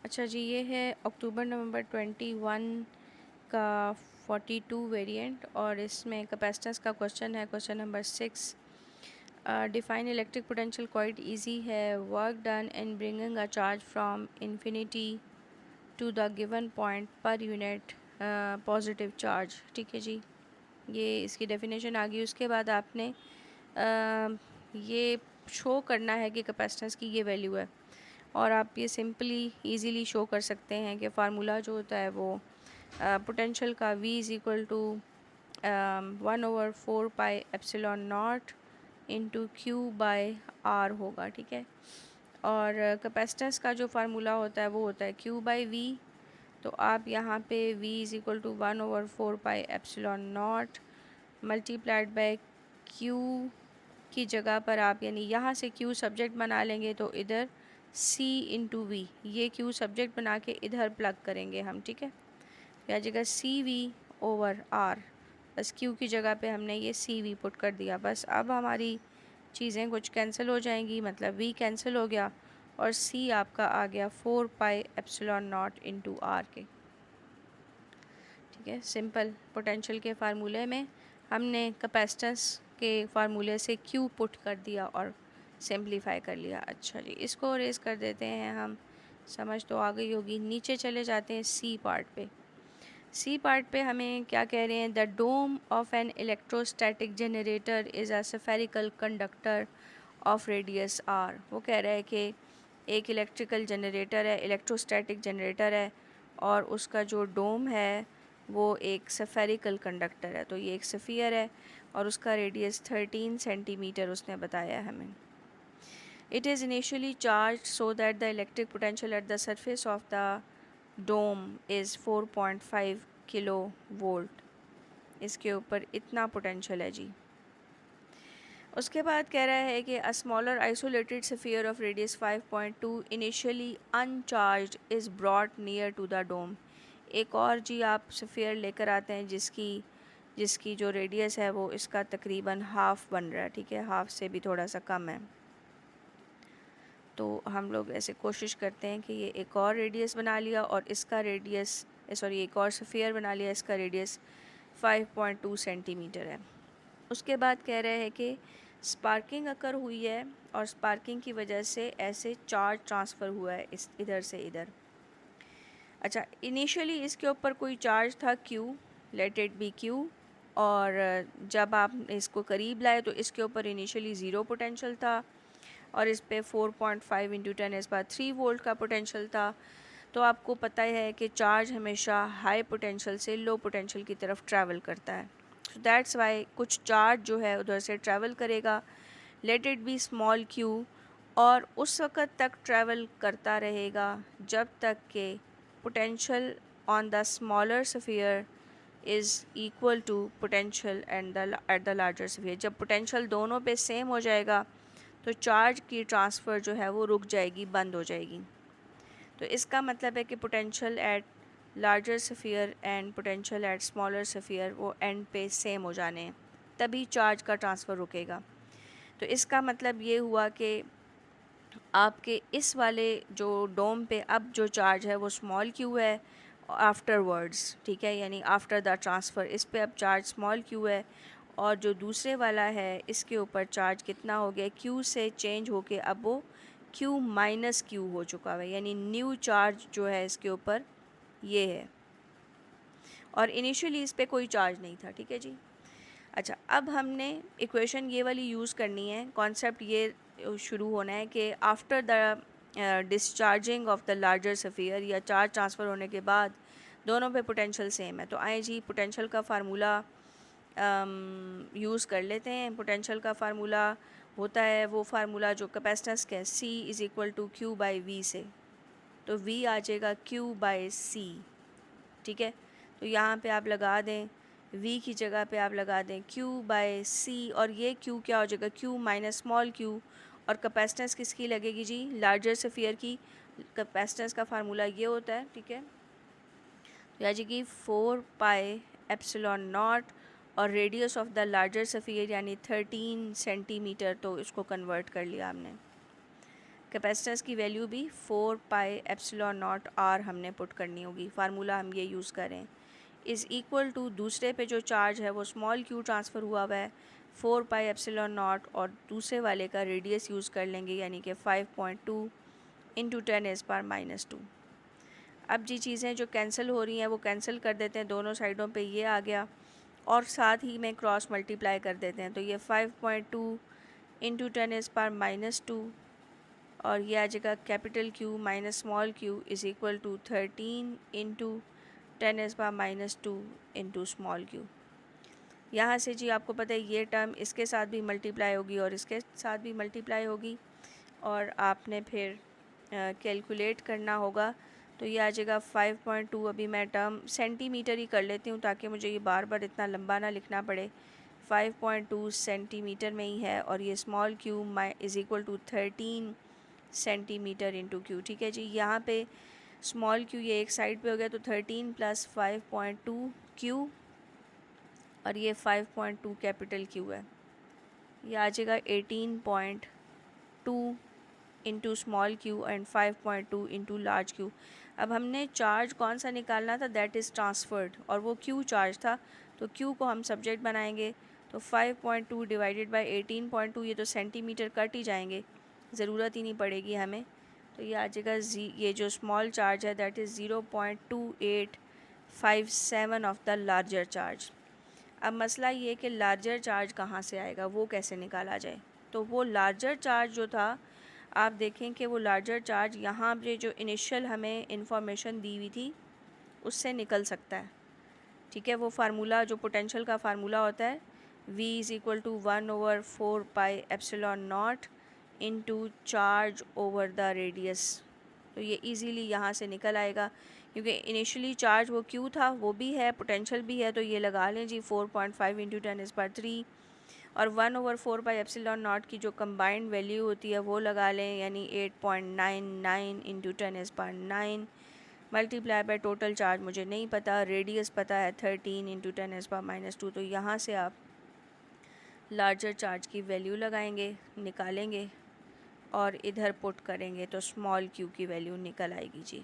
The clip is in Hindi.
अच्छा जी, ये है अक्टूबर नवंबर 21 का 42 वेरिएंट और इसमें कैपेसिटेंस का क्वेश्चन है, question number 6। Define electric potential quite easy है। Work done in bringing a charge from infinity to the given point per unit positive charge. ठीक है जी, ये इसकी डेफिनेशन आ गई। उसके बाद आपने ये शो करना है कि कैपेसिटेंस की ये वैल्यू है, और आप ये सिंपली इजीली शो कर सकते हैं कि फार्मूला जो होता है वो पोटेंशियल का V is equal to 1/4 pi epsilon naught into Q by R होगा। ठीक है, और कैपेसिटेंस का जो फार्मूला होता है वो होता है Q बाई V। तो आप यहाँ पे V is equal to 1/4 pi epsilon naught multiplied by Q की जगह पर आप यानी यहाँ से Q सब्जेक्ट बना लेंगे, तो इधर C इंटू वी, ये Q सब्जेक्ट बना के इधर प्लग करेंगे हम। ठीक है, या जगह CV/R, बस Q की जगह पे हमने ये CV पुट कर दिया। बस अब हमारी चीज़ें कुछ कैंसिल हो जाएंगी, मतलब V कैंसिल हो गया और C आपका आ गया 4 पाई एप्सिलॉन नॉट इंटू R के। ठीक है, सिंपल पोटेंशियल के फार्मूले में हमने कैपेसिटेंस के फार्मूले से Q पुट कर दिया और सिंप्लीफाई कर लिया। अच्छा जी, इसको रेस कर देते हैं हम, समझ तो आ गई होगी। नीचे चले जाते हैं सी पार्ट पे। सी पार्ट पे हमें क्या कह रहे हैं? The dome of an electrostatic generator is a spherical conductor of radius R. वो कह रहा है कि एक इलेक्ट्रिकल जनरेटर है, इलेक्ट्रोस्टैटिक जनरेटर है, और उसका जो डोम है वो एक स्फेरिकल कंडक्टर है। तो ये एक स्फीयर है और उसका रेडियस 13 सेंटीमीटर उसने बताया हमें। It is initially charged so that the electric potential at the surface of the dome is 4.5 kilo volt. इसके ऊपर इतना पोटेंशियल है जी। उसके बाद कह रहा है कि a smaller isolated sphere of radius 5.2 initially uncharged is brought near to the dome. एक और जी आप स्फीयर लेकर आते हैं जिसकी जो रेडियस है वो इसका तकरीबन हाफ़ बन रहा है। ठीक है, हाफ़ से भी थोड़ा सा कम है। तो हम लोग ऐसे कोशिश करते हैं कि ये एक और रेडियस बना लिया और इसका रेडियस एक और स्फीयर बना लिया, इसका रेडियस 5.2 सेंटीमीटर है। उसके बाद कह रहे हैं कि स्पार्किंग अकर हुई है और स्पार्किंग की वजह से ऐसे चार्ज ट्रांसफ़र हुआ है इस इधर से इधर। अच्छा, इनिशियली इसके ऊपर कोई चार्ज था Q, let it be Q, और जब आप इसको करीब लाए तो इसके ऊपर इनिशियली ज़ीरो पोटेंशियल था और इस पे 4.5 इंटू 10⁻³ वोल्ट का पोटेंशियल था। तो आपको पता है कि चार्ज हमेशा हाई पोटेंशियल से लो पोटेंशियल की तरफ ट्रैवल करता है। सो दैट्स वाई कुछ चार्ज जो है उधर से ट्रैवल करेगा, let it be small q, और उस वक़्त तक ट्रैवल करता रहेगा जब तक कि potential on the smaller sphere is equal to potential at the larger sphere. जब पोटेंशियल दोनों पे सेम हो जाएगा तो चार्ज की ट्रांसफ़र जो है वो रुक जाएगी, बंद हो जाएगी। तो इसका मतलब है कि potential at larger sphere and potential at smaller sphere वो एंड पे सेम हो जाने हैं, तभी चार्ज का ट्रांसफ़र रुकेगा। तो इसका मतलब ये हुआ कि आपके इस वाले जो डोम पे अब जो चार्ज है वो स्मॉल क्यू है आफ्टर वर्ड्स। ठीक है, यानी आफ्टर द ट्रांसफ़र इस पे अब चार्ज स्मॉल क्यू है, और जो दूसरे वाला है इसके ऊपर चार्ज कितना हो गया, क्यू से चेंज होके अब वो Q-Q हो चुका है, यानी न्यू चार्ज जो है इसके ऊपर ये है, और इनिशियली इस पे कोई चार्ज नहीं था। ठीक है जी। अच्छा, अब हमने इक्वेशन ये वाली यूज़ करनी है, कॉन्सेप्ट ये शुरू होना है कि after the discharging of the larger sphere, या चार्ज ट्रांसफ़र होने के बाद दोनों पे पोटेंशियल सेम है। तो आए जी पोटेंशियल का फार्मूला यूज़ कर लेते हैं। पोटेंशियल का फार्मूला होता है वो फार्मूला जो कैपेसिटेंस का है, C is equal to Q by V से। तो V आ जाएगा Q बाई C। ठीक है, तो यहाँ पे आप लगा दें V की जगह पे आप लगा दें Q बाई C, और ये Q क्या हो जाएगा, Q माइनस स्मॉल q, और कैपेसिटेंस किसकी लगेगी जी, लार्जर स्फीयर की। कैपेसिटेंस का फार्मूला ये होता है। ठीक है, तो आ जाएगी 4 पाई एप्सिलॉन नॉट, और radius of the larger sphere यानी 13 सेंटीमीटर, तो इसको कन्वर्ट कर लिया हमने। कैपेसिटेंस की वैल्यू भी 4 पाई एप्सिलॉन नॉट आर हमने पुट करनी होगी, फार्मूला हम ये यूज़ करें, इज़ इक्वल टू दूसरे पे जो चार्ज है वो स्मॉल क्यू ट्रांसफ़र हुआ है 4 पाई एप्सिलॉन नॉट, और दूसरे वाले का रेडियस यूज़ कर लेंगे यानी कि 5.2 इंटू 10⁻²। अब जी चीज़ें जो कैंसिल हो रही हैं वो कैंसिल कर देते हैं, दोनों साइडों पे ये आ गया और साथ ही में क्रॉस मल्टीप्लाई कर देते हैं, तो ये 5.2 इंटू 10⁻², और ये आ जाएगा capital Q minus small Q is equal to 13 into 10⁻² into small Q. यहाँ से जी आपको पता है ये टर्म इसके साथ भी मल्टीप्लाई होगी और इसके साथ भी मल्टीप्लाई होगी, और आपने फिर कैलकुलेट करना होगा, तो ये आ जाएगा 5.2। अभी मैं टर्म सेंटीमीटर ही कर लेती हूँ ताकि मुझे ये बार बार इतना लंबा ना लिखना पड़े। 5.2 सेंटीमीटर में ही है, और ये small Q is equal to 13 centimetre into Q. ठीक है जी, यहाँ पे स्मॉल क्यू ये एक साइड पे हो गया, तो 13 प्लस 5.2 क्यू, और ये 5.2 कैपिटल क्यू है, ये आ जाएगा 18.2 into small Q and 5.2 into large Q. अब हमने चार्ज कौन सा निकालना था, दैट इज़ ट्रांसफर्ड, और वो क्यू चार्ज था, तो क्यू को हम सब्जेक्ट बनाएंगे, तो 5.2 डिवाइडेड बाय 18.2, ये तो सेंटीमीटर कट ही जाएंगे, ज़रूरत ही नहीं पड़ेगी हमें, तो ये आ जाएगा ये जो स्मॉल चार्ज है that is 0.2857 of the larger charge. अब मसला ये कि लार्जर चार्ज कहाँ से आएगा, वो कैसे निकाला जाए, तो वो लार्जर चार्ज जो था आप देखें कि वो लार्जर चार्ज यहाँ पे जो इनिशियल हमें इंफॉर्मेशन दी हुई थी उससे निकल सकता है। ठीक है, वो फार्मूला जो पोटेंशियल का फार्मूला होता है V is equal to 1/4 pi epsilon naught into charge over the radius, तो ये इजीली यहाँ से निकल आएगा क्योंकि इनिशियली चार्ज वो Q था, वो भी है, पोटेंशियल भी है, तो ये लगा लें जी 4.5 इंटू 10⁻³ और 1/4 पाई एप्सिलॉन नॉट की जो कंबाइंड वैल्यू होती है वो लगा लें, यानी 8.99 into 10⁻9 multiply by total charge मुझे नहीं पता, रेडियस पता है 13 इंटू 10⁻², तो यहाँ से आप लार्जर चार्ज की वैल्यू लगाएंगे, निकालेंगे और इधर पुट करेंगे तो स्मॉल क्यू की वैल्यू निकल आएगी जी।